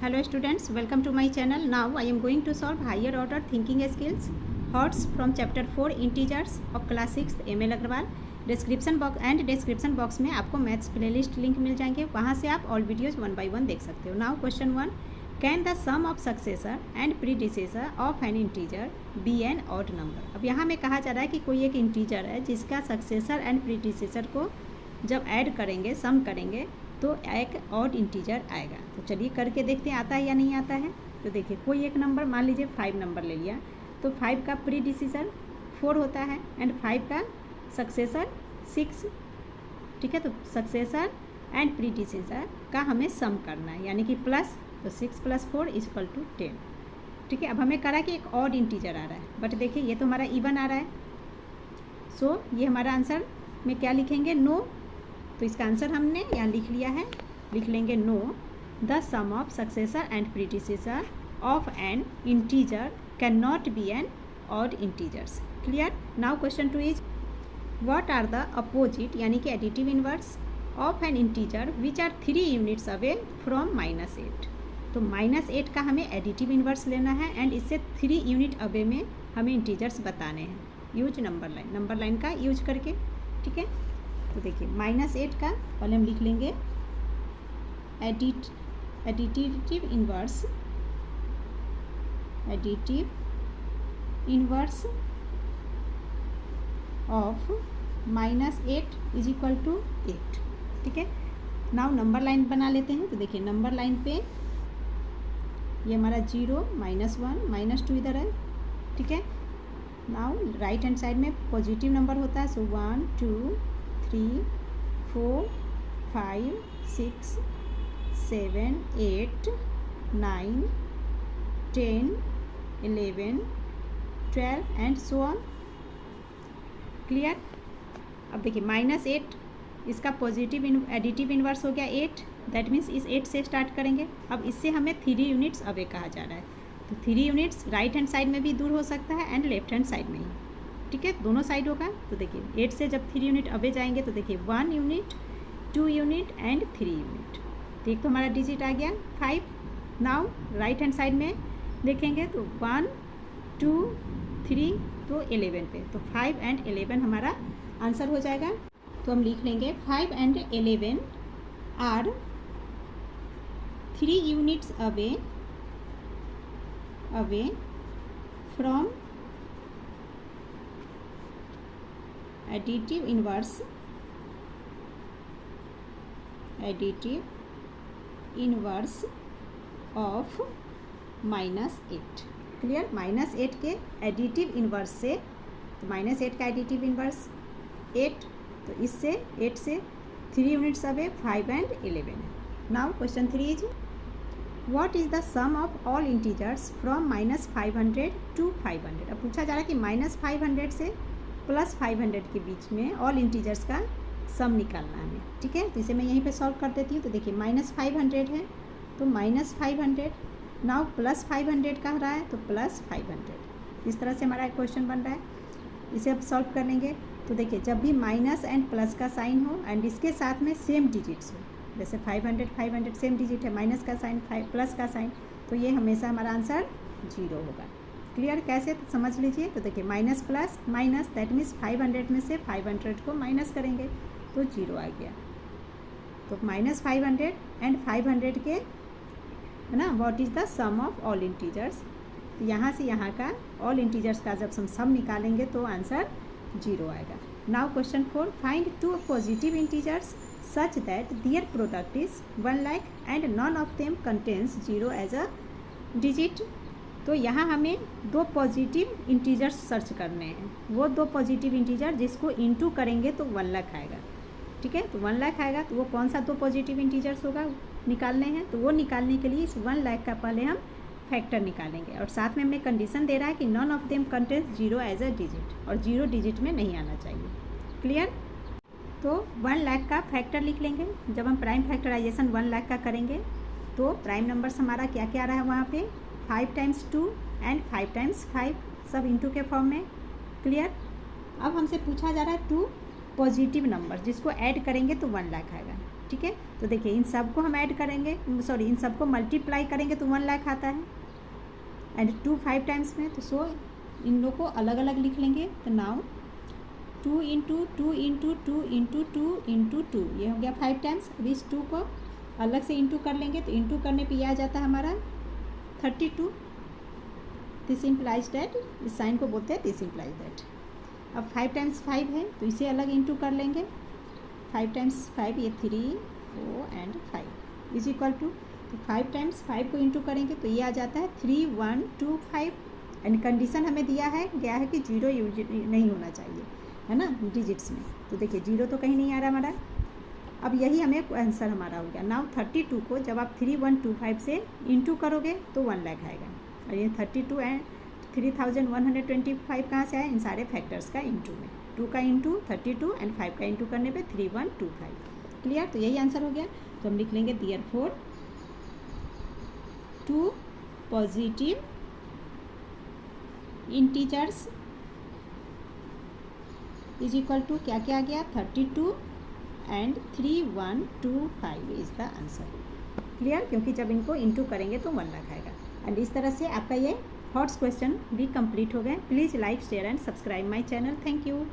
Hello students, welcome to my channel. Now I am going to solve higher order thinking skills HOTS from chapter 4 integers of class 6 ML Agarwal. Description box में आपको maths playlist link मिल जाएंगे, वहाँ से आप all videos 1 by 1 देख सकते हो. Now question 1, can the sum of successor and predecessor of an integer be an odd number. अब यहाँ में कहा जा रहा है कि कोई एक इंटीजर है जिसका सक्सेसर एंड प्रीडिसेसर को जब ऐड करेंगे, सम करेंगे, तो एक ऑड इंटीजर आएगा. तो चलिए करके देखते हैं आता है या नहीं आता है. तो देखिए कोई एक नंबर, मान लीजिए 5 नंबर ले लिया, तो 5 का प्रीडिसेसर 4 होता है एंड 5 का सक्सेसर 6. ठीक है, तो सक्सेसर एंड प्रीडिसेसर का हमें सम करना है, यानी कि प्लस, तो 6 + 4 = 10. ठीक है, अब हमें करा कि एक ऑड इंटीजर आ रहा है, बट देखिए ये तो हमारा इवन आ रहा है. सो ये हमारा आंसर में क्या लिखेंगे, नो. तो इसका आंसर हमने यहाँ लिख लिया है, लिख लेंगे no. The sum of successor and predecessor of an integer can not be an odd integers. Clear. Now question 2 is what are the opposite, यानी कि additive inverse of an integer which are 3 units away from -8. तो -8 का हमें additive inverse लेना है and इससे 3 unit away में हमें इंटीजर्स बताने हैं. यूज नंबर लाइन का यूज करके. ठीक है, तो देखिए -8 का पहले हम लिख लेंगे एडिटिव इनवर्स ऑफ -8 = 8. ठीक है, नाउ नंबर लाइन बना लेते हैं. तो देखिए नंबर लाइन पे ये हमारा 0, -1, -2 इधर है. ठीक है, नाउ राइट हैंड साइड में पॉजिटिव नंबर होता है. सो 1 2 3 4 5 6 7 8 9 10 11 12 एंड सो ऑन. क्लियर. अब देखिए -8 इसका पॉजिटिव एडिटिव इन्वर्स हो गया 8. दैट मीन्स इस 8 से स्टार्ट करेंगे. अब इससे हमें 3 यूनिट्स अवे कहा जा रहा है. तो 3 यूनिट्स राइट हैंड साइड में भी दूर हो सकता है एंड लेफ्ट हैंड साइड में ही. ठीक है, दोनों साइड होगा. तो देखिए 8 से जब 3 यूनिट अवे जाएंगे तो देखिए 1 यूनिट 2 यूनिट एंड 3 यूनिट. तो एक तो हमारा डिजिट आ गया 5. नाउ राइट हैंड साइड में देखेंगे तो 1 2 3 तो 11 पे. तो 5 एंड 11 हमारा आंसर हो जाएगा. तो हम लिख लेंगे 5 and 11 are 3 units away from additive inverse of -8. Clear. -8 के एडिटिव इनवर्स से, तो -8 का एडिटिव इनवर्स 8, तो इससे 8 से 3 units away 5 and 11. Now question 3 is what is the sum of all integers from -500 to 500. अब पूछा जा रहा है कि -500 से +500 के बीच में ऑल इंटीजर्स का सम निकालना है. ठीक है, तो इसे मैं यहीं पे सॉल्व कर देती हूँ. तो देखिए -500 है, तो -500. नाउ +500 कह रहा है, तो +500. इस तरह से हमारा क्वेश्चन बन रहा है. इसे अब सॉल्व कर लेंगे. तो देखिए जब भी माइनस एंड प्लस का साइन हो एंड इसके साथ में सेम डिजिट्स हो, जैसे 500 सेम डिजिट है, माइनस का साइन प्लस का साइन, तो ये हमेशा हमारा आंसर 0 होगा. क्लियर. कैसे, तो समझ लीजिए. तो देखिए minus plus minus, that means 500 में से 500 को माइनस करेंगे तो 0 आ गया. तो -500 एंड 500 के, है ना, what is the sum of all integers. तो यहाँ से यहाँ का ऑल इंटीजर्स का जब हम सम निकालेंगे तो आंसर 0 आएगा. Now question 4, find 2 positive integers such that their product is 1 lakh and none of them contains 0 as a digit. तो यहाँ हमें 2 पॉजिटिव इंटीजर्स सर्च करने हैं. वो 2 पॉजिटिव इंटीजर जिसको इंटू करेंगे तो 1 लाख आएगा. ठीक है, तो 1 लाख आएगा. तो वो कौन सा 2 पॉजिटिव इंटीजर्स होगा निकालने हैं. तो वो निकालने के लिए इस 1 लाख का पहले हम फैक्टर निकालेंगे और साथ में हमें कंडीशन दे रहा है कि none of them contains 0 as a digit, और 0 डिजिट में नहीं आना चाहिए. क्लियर. तो 1 लाख का फैक्टर लिख लेंगे. जब हम प्राइम फैक्टराइजेशन 1 लाख का करेंगे तो प्राइम नंबर्स हमारा क्या क्या आ रहा है वहाँ पे, 5 × 2 एंड 5 × 5, सब इंटू के फॉर्म में. क्लियर. अब हमसे पूछा जा रहा है 2 पॉजिटिव नंबर जिसको ऐड करेंगे तो 1 लाख आएगा. ठीक है। तो देखिए इन सब को हम ऐड करेंगे, सॉरी इन सब को मल्टीप्लाई करेंगे तो 1 लाख आता है, एंड 2 5 टाइम्स में, तो सो इन लोग को अलग अलग लिख लेंगे। तो now 2 into 2 into 2 into 2 into 2, ये हो गया 5 टाइम्स। अब इस 2 को अलग से इंटू कर लेंगे, तो इंटू करने पे ये आ जाता है हमारा 32। दिस इम्प्लाइज डैट, इस साइन को बोलते हैं दिस इम्प्लाइज डैट। अब 5 टाइम्स 5 है तो इसे अलग इंटू कर लेंगे, 5 टाइम्स 5 ये 3 4 एंड 5 इज इक्वल टू, तो 5 टाइम्स 5 को इंटू करेंगे तो ये आ जाता है 3 1 2 5, एंड कंडीशन हमें दिया है गया है कि 0 यूज नहीं होना चाहिए, है ना, डिजिट्स में। तो देखिए 0 तो कहीं नहीं आ रहा हमारा। अब यही हमें आंसर हमारा हो गया। नाउ 32 को जब आप 3125 से इंटू करोगे तो 1 लाख आएगा, और ये 32 एंड 3125 कहाँ से आए, इन सारे फैक्टर्स का इंटू में, 2 का इंटू 32 एंड 5 का इंटू करने पे 3125। क्लियर, तो यही आंसर हो गया। तो हम लिख लेंगे therefore 2 positive integers is equal to क्या क्या आ गया, 32 and 3125 is the answer. Clear, क्योंकि जब इनको इंटू करेंगे तो 1 लाख आएगा। एंड इस तरह से आपका ये हॉट्स क्वेश्चन भी कंप्लीट हो गए। Please like share and subscribe my channel. Thank you.